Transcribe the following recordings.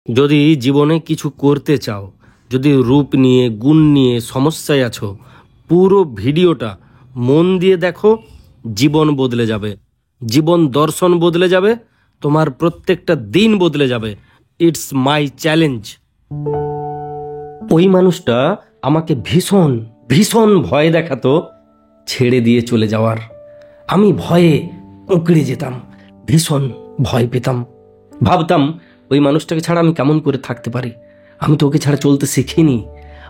যদি জীবনে কিছু করতে চাও, যদি রূপ নিয়ে গুণ নিয়ে সমস্যায় আছো, পুরো ভিডিওটা মন দিয়ে দেখো। জীবন বদলে যাবে, জীবন দর্শন বদলে যাবে, তোমার প্রত্যেকটা দিন বদলে যাবে। It's my challenge. ওই মানুষটা আমাকে ভীষণ ভীষণ ভয় দেখাতো ছেড়ে দিয়ে চলে যাওয়ার। আমি ভয়ে উকড়ে যেতাম, ভীষণ ভয় পেতাম। ভাবতাম ওই মানুষটাকে ছাড়া আমি কেমন করে থাকতে পারি। আমি তো ওকে ছাড়া চলতে শিখিনি,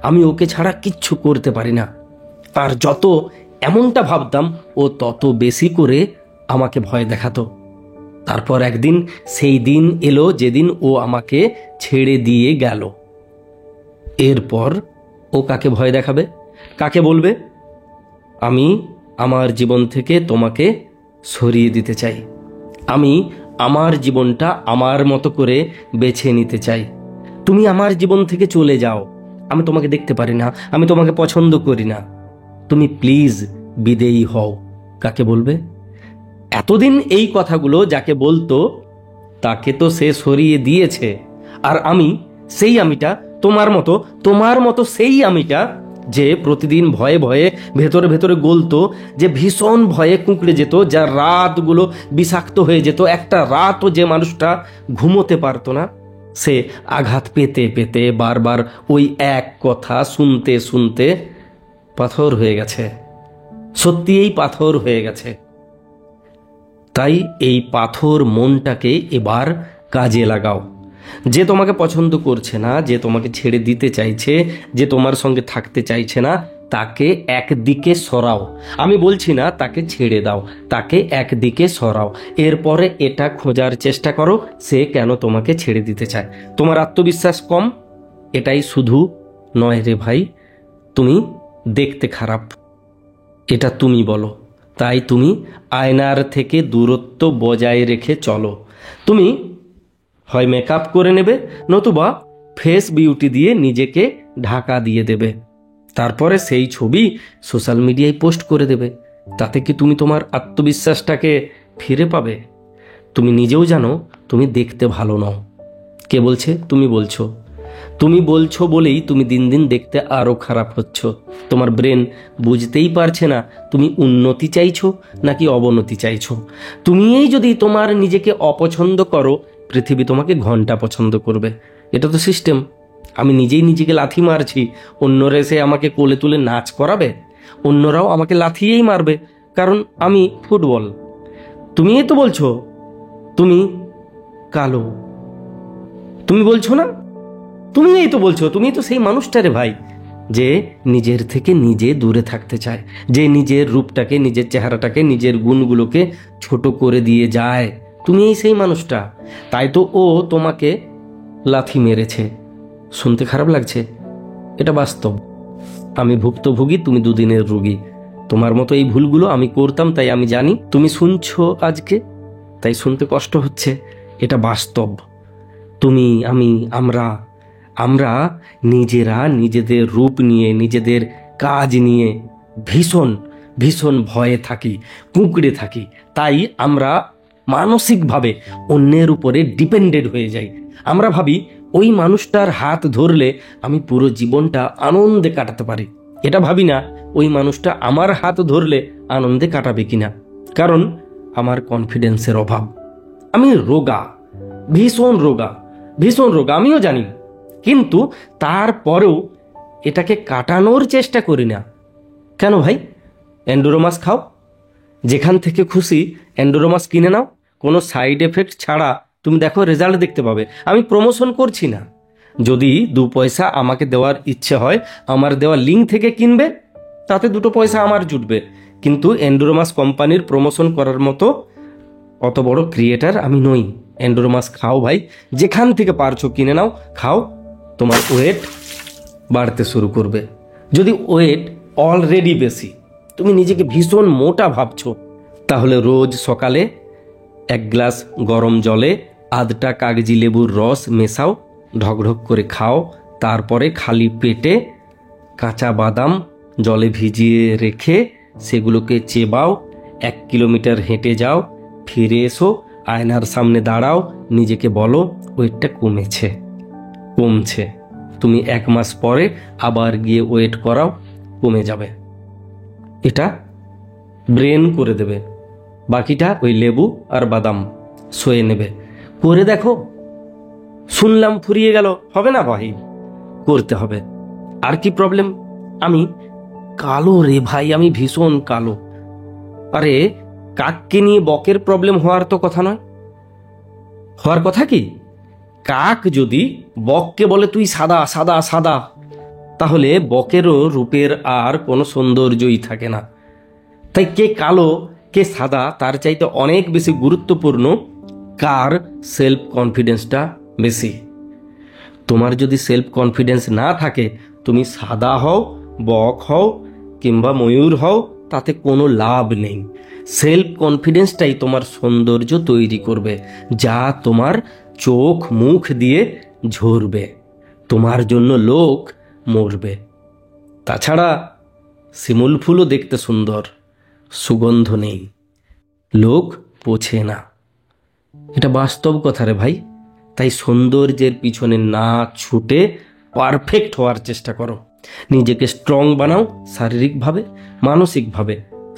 আমি ওকে ছাড়া কিচ্ছু করতে পারি না। আর যত এমনটা ভাবতাম ও তত বেশি করে আমাকে ভয় দেখাতো। তারপর একদিন সেই দিন এলো যেদিন ও আমাকে ছেড়ে দিয়ে গেল। এরপর ও কাকে ভয় দেখাবে, কাকে বলবে আমি আমার জীবন থেকে তোমাকে সরিয়ে দিতে চাই, আমি আমার জীবনটা আমার মতো করে বেছে নিতে চাই, তুমি আমার জীবন থেকে চলে যাও, আমি তোমাকে দেখতে পারি না, আমি তোমাকে পছন্দ করি না, তুমি প্লিজ বিদেয়ী হও। কাকে বলবে? এতদিন এই কথাগুলো যাকে বলতো তাকে তো সে সরিয়ে দিয়েছে। আর আমি, সেই আমিটা, তোমার মতো সেই আমিটা যে প্রতিদিন ভয়ে ভয়ে ভেতরে ভেতরে গলতো, যে ভীষণ ভয়ে কুঁকড়ে যেত, যার রাতগুলো বিষাক্ত হয়ে যেত, একটা রাতও যে মানুষটা ঘুমোতে পারতো না, সে আঘাত পেতে পেতে বারবার ওই এক কথা শুনতে শুনতে পাথর হয়ে গেছে, সত্যিই পাথর হয়ে গেছে। তাই এই পাথর মনটাকে এবার কাজে লাগাও। যে তোমাকে পছন্দ করছে না, যে তোমাকে ছেড়ে দিতে চাইছে, যে তোমার সঙ্গে থাকতে চাইছে না, তাকে একদিকে সরাও। আমি বলছি না তাকে ছেড়ে দাও, তাকে একদিকে সরাও। এরপরে এটা খোঁজার চেষ্টা করো সে কেন তোমাকে ছেড়ে দিতে চায়। তোমার আত্মবিশ্বাস কম, এটাই শুধু নয় রে ভাই, তুমি দেখতে খারাপ, এটা তুমি বলো। তাই তুমি আয়নার থেকে দূরত্ব বজায় রেখে চলো। তুমি হয় মেকআপ করে নেবে, নতুবা ফেস বিউটি দিয়ে নিজেকে ঢাকা দিয়ে দেবে, তারপরে সেই ছবি সোশ্যাল মিডিয়ায় পোস্ট করে দেবে। তাতে কি তুমি তোমার আত্মবিশ্বাসটাকে ফিরে পাবে? তুমি নিজেও জানো তুমি দেখতে ভালো নও। কে বলছে? তুমি বলছো। তুমি বলছো বলেই তুমি দিন দিন দেখতে আরো খারাপ হচ্ছ। তোমার ব্রেন বুঝতেই পারছে না তুমি উন্নতি চাইছো নাকি অবনতি চাইছো। তুমিই যদি তোমার নিজেকে অপছন্দ করো, পৃথিবী তোমাকে ঘন্টা পছন্দ করবে। এটা তো সিস্টেম। আমি নিজেই নিজেকে লাথি মারছি, অন্যরা এসে আমাকে কোলে তুলে নাচ করাবে, অন্যরাও আমাকে লাথিয়েই মারবে, কারণ আমি ফুটবল। তুমিই তো বলছো তুমি কালো, তুমি বলছো না? তুমিই তো বলছো, তুমি তো সেই মানুষটারে ভাই যে নিজের থেকে নিজে দূরে থাকতে চায়, যে নিজের রূপটাকে, নিজের চেহারাটাকে, নিজের গুণগুলোকে ছোট করে দিয়ে যায়। তুমি সেই মানুষটা। তাই তো ও তোমাকে লাথি মেরেছে। শুনতে খারাপ লাগছে, এটা বাস্তব। আমি ভুক্তভোগী, তুমি দুদিনের রোগী। তোমার মতো এই ভুলগুলো আমি করতাম, তাই আমি জানি। তুমি শুনছো আজকে, তাই শুনতে কষ্ট হচ্ছে, এটা বাস্তব। তুমি, আমি, আমরা নিজেরা নিজেদের রূপ নিয়ে, নিজেদের কাজ নিয়ে ভীষণ ভীষণ ভয়ে থাকি, কুঁকড়ে থাকি। তাই আমরা মানসিকভাবে অন্যের উপরে ডিপেন্ডেড হয়ে যাই। আমরা ভাবি ওই মানুষটার হাত ধরলে আমি পুরো জীবনটা আনন্দে কাটাতে পারি। এটা ভাবি না ওই মানুষটা আমার হাত ধরলে আনন্দে কাটাবে কিনা, কারণ আমার কনফিডেন্সের অভাব। আমি রোগা, ভীষণ রোগা, ভীষণ রোগা, আমিও জানি। কিন্তু তারপরেও এটাকে কাটানোর চেষ্টা করি না। কেন ভাই? এন্ডোরোমাস খাও, যেখান থেকে খুশি এন্ডোরোমাস কিনে নাও, কোনো সাইড এফেক্ট ছাড়া তুমি দেখো রেজাল্ট দেখতে পাবে। আমি প্রমোশন করছি না। যদি 2 পয়সা আমাকে দেওয়ার ইচ্ছে হয়, আমার দেওয়া লিঙ্ক থেকে কিনবে, তাতে 2 পয়সা আমার জুটবে। কিন্তু এন্ডোরোমাস কোম্পানির প্রমোশন করার মতো অত বড় ক্রিয়েটার আমি নই। এন্ডোরোমাস খাও ভাই, যেখান থেকে পারছো কিনে নাও, খাও। তোমার ওয়েট বাড়তে শুরু করবে। যদি ওয়েট অলরেডি বেশি, তুমি নিজেকে ভীষণ মোটা ভাবছো, তাহলে রোজ সকালে 1 গ্লাস গরম জলে আধটা কাগজি লেবুর রস মেশাও, ঢকঢক করে খাও। তারপরে খালি পেটে কাঁচা বাদাম জলে ভিজিয়ে রেখে সেগুলোকে চেবাও। 1 কিলোমিটার হেঁটে যাও, ফিরে এসো, আয়নার সামনে দাঁড়াও, নিজেকে বলো ওয়েটটা কমেছে। কমছে। তুমি 1 মাস পরে আবার গিয়ে ওয়েট করাও, কমে যাবে। এটা ব্রেন করে দেবে, বাকিটা ওই লেবু আর বাদাম সয়ে নেবে। করে দেখো। শুনলাম ফুরিয়ে গেল, হবে না ভাই, করতে হবে। আর কি প্রবলেম? আমি কালো রে ভাই, আমি ভীষণ কালো। আরে কাককে নিয়ে বকের প্রবলেম হওয়ার তো কথা নয়। হওয়ার কথা কি, কাক যদি বককে বলে তুই সাদা সাদা সাদা, তাহলে বকেরও রূপের আর কোনো সৌন্দর্যই থাকে না। তাই কে কালো কে সাদা তার চাইতে অনেক বেশি গুরুত্বপূর্ণ কার সেলফ কনফিডেন্সটা বেশি। তোমার যদি সেলফ কনফিডেন্স না থাকে, তুমি সাদা হও, বক হও কিংবা ময়ূর হও, তাতে কোনো লাভ নেই। সেলফ কনফিডেন্সটাই তোমার সৌন্দর্য তৈরি করবে, যা তোমার চোখ মুখ দিয়ে ঝরবে, তোমার জন্য লোক মরবে। তাছাড়া শিমুল ফুলও দেখতে সুন্দর, সুগন্ধ নেই, লোক পোছে না। এটা বাস্তব কথা রে ভাই। তাই সৌন্দর্যের পিছনে না ছুটে পারফেক্ট হওয়ার চেষ্টা করো। নিজেকে স্ট্রং বানাও, শারীরিকভাবে মানসিকভাবে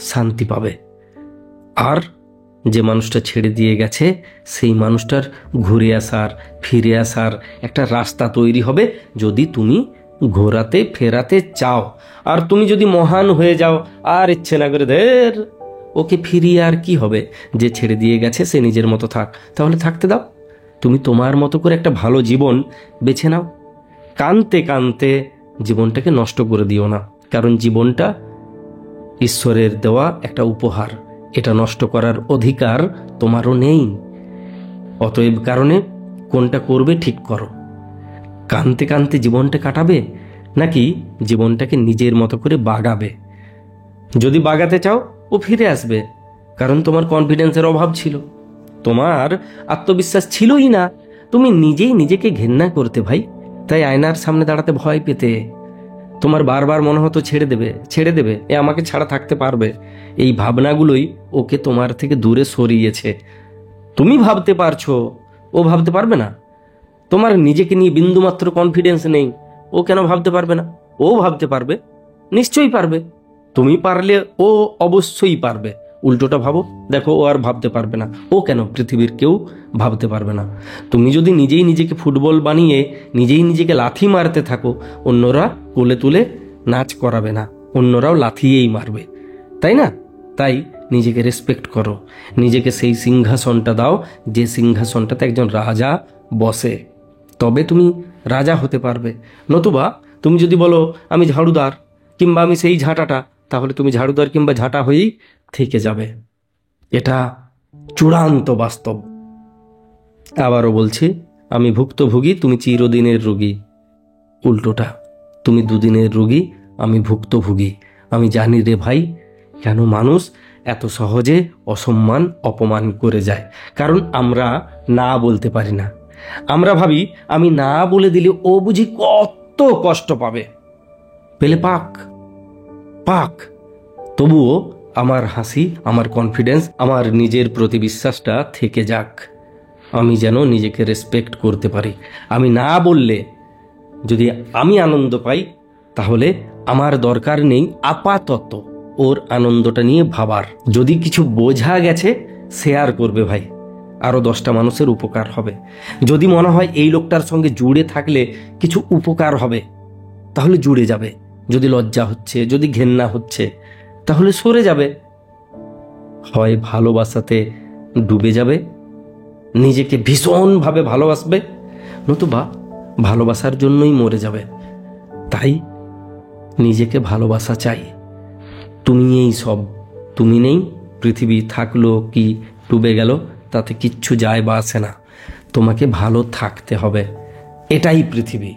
শান্তি পাবে। আর যে মানুষটা ছেড়ে দিয়ে গেছে, সেই মানুষটার ঘুরে আসার ফিরে আসার একটা রাস্তা তৈরি হবে, যদি তুমি ঘোরাতে ফেরাতে চাও। আর তুমি যদি মহান হয়ে যাও আর ইচ্ছে না করে দের ওকে ফিরিয়ে, আর কি হবে? যে ছেড়ে দিয়ে গেছে সে নিজের মতো থাক, তাহলে থাকতে দাও। তুমি তোমার মতো করে একটা ভালো জীবন বেছে নাও। কানতে কানতে জীবনটাকে নষ্ট করে দিও না, কারণ জীবনটা ঈশ্বরের দেওয়া একটা উপহার, এটা নষ্ট করার অধিকার তোমারও নেই। অতএব কারণে কোনটা করবে ঠিক করো। কানতে কানতে জীবনটা কাটাবে, নাকি জীবনটাকে নিজের মতো করে বাগাবে? যদি বাগাতে চাও, ও ফিরে আসবে, কারণ তোমার কনফিডেন্সের অভাব ছিল, তোমার আত্মবিশ্বাস ছিলই না, তুমি নিজেই নিজেকে ঘেন্না করতে ভাই। তাই আয়নার সামনে দাঁড়াতে ভয় পেতে। তোমার বারবার মনে হতো ছেড়ে দেবে ছেড়ে দেবে, এ আমাকে ছাড়া থাকতে পারবে। এই ভাবনাগুলোই ওকে তোমার থেকে দূরে সরিয়েছে। তুমি ভাবতে পারছো, ও ভাবতে পারবে না? তোমার নিজেকে নিয়ে বিন্দুমাত্র কনফিডেন্স নেই, ও কেন ভাবতে পারবে না? ও ভাবতে পারবে, নিশ্চয়ই পারবে। তুমি পারলে ও অবশ্যই পারবে। উল্টোটা ভাবো, দেখো ও আর ভাবতে পারবে না। ও কেন, পৃথিবীর কেউ ভাবতে পারবে না। তুমি যদি নিজেই নিজেকে ফুটবল বানিয়ে নিজেই নিজেকে লাথি মারতে থাকো, অন্যরা কোলে তুলে নাচ করাবে না, অন্যরাও লাথিয়েই মারবে, তাই না? তাই নিজেকে রেসপেক্ট করো, নিজেকে সেই সিংহাসনটা দাও যে সিংহাসনটাতে একজন রাজা বসে, তবে তুমি রাজা হতে পারবে। নতুবা তুমি যদি বলো আমি ঝাড়ুদার কিংবা আমি সেই ঝাঁটাটা, তাহলে তুমি ঝাড়ুদার কিংবা ঝাঁটা হয়েই থেকে যাবে। এটা চূড়ান্ত বাস্তব। আবারও বলছি, আমি ভুক্তভোগী, তুমি চিরদিনের রোগী। উল্টোটা, তুমি দুদিনের রোগী, আমি ভুক্তভোগী। আমি জানি রে ভাই, কেন মানুষ এত সহজে অসম্মান অপমান করে যায়। কারণ আমরা না বলতে পারি না। আমরা ভাবি আমি না বলে দিলে ও বুঝি কত কষ্ট পাবে, পেলে পাক পাক। তবুও আমার হাসি, আমার কনফিডেন্স, আমার নিজের প্রতি বিশ্বাসটা থেকে যাক। আমি যেন নিজেকে রেসপেক্ট করতে পারি। আমি না বললে যদি আমি আনন্দ পাই, তাহলে আমার দরকার নেই আপাতত ওর আনন্দটা নিয়ে ভাবার। যদি কিছু বোঝা গেছে, শেয়ার করবে ভাই, আরও 10টা মানুষের উপকার হবে। যদি মনে হয় এই লোকটার সঙ্গে জুড়ে থাকলে কিছু উপকার হবে, তাহলে জুড়ে যাবে। যদি লজ্জা হচ্ছে, যদি ঘেন্না হচ্ছে, তাহলে সরে যাবে। হয় ভালোবাসাতে ডুবে যাবে, নিজেকে ভীষণভাবে ভালোবাসবে, নতুবা ভালোবাসার জন্যই মরে যাবে। তাই নিজেকে ভালোবাসা চাই। তুমি এই সব, তুমি নেই, পৃথিবী থাকলো কি ডুবে গেল তাতে কিচ্ছু যায় বা আসে না। তোমাকে ভালো থাকতে হবে, এটাই পৃথিবী।